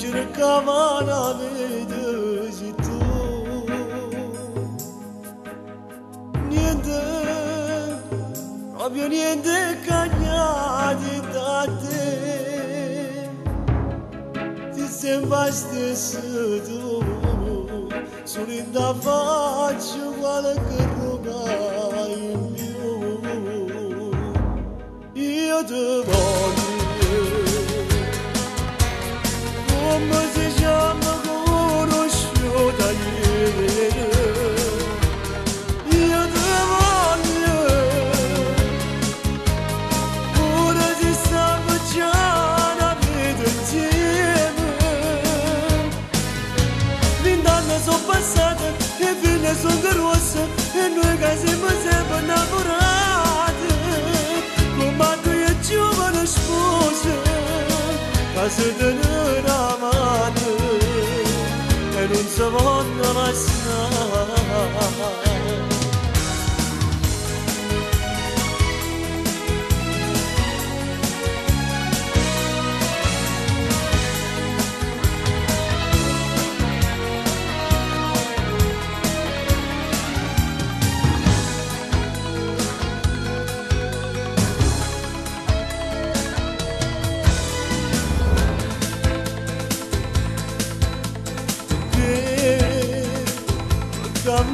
cercava la vedi tu. Niente, proprio niente cagnati da te. Ti sembra stesso tu, solo in da faccia qualche roba in più. Io ti voglio, come si chiama conosciuta ieri. Io ti voglio, ora si sta facendo la vita insieme. 20 anni sono passati e figlie sono grosse e noi che siamo sempre innamorati. Come tu e giovane sposa, che si tengono la mano e non si vogliono lasciare.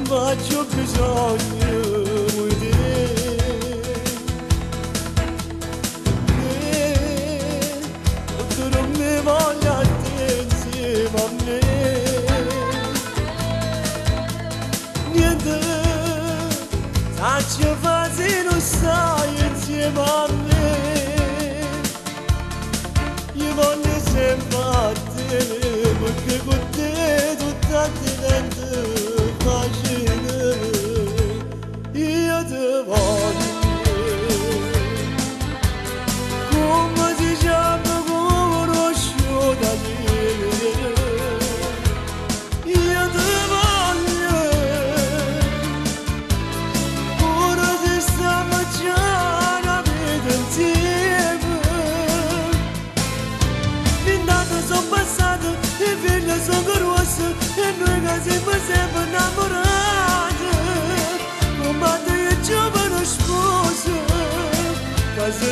Ma c'ho bisogno di te, tu non mi voglia insieme a me. Niente, faccio fare non stai insieme a me. Io voglio sempre a te, perché con te tutta diventa facile. Io ti voglio, come si chiama conosciuta ieri. Io ti voglio, ora si sta facendo la vita insieme. 20 anni sono passati e figlie sono grosse e noi che siamo sempre innamorati. Come tu e giovane sposa, che si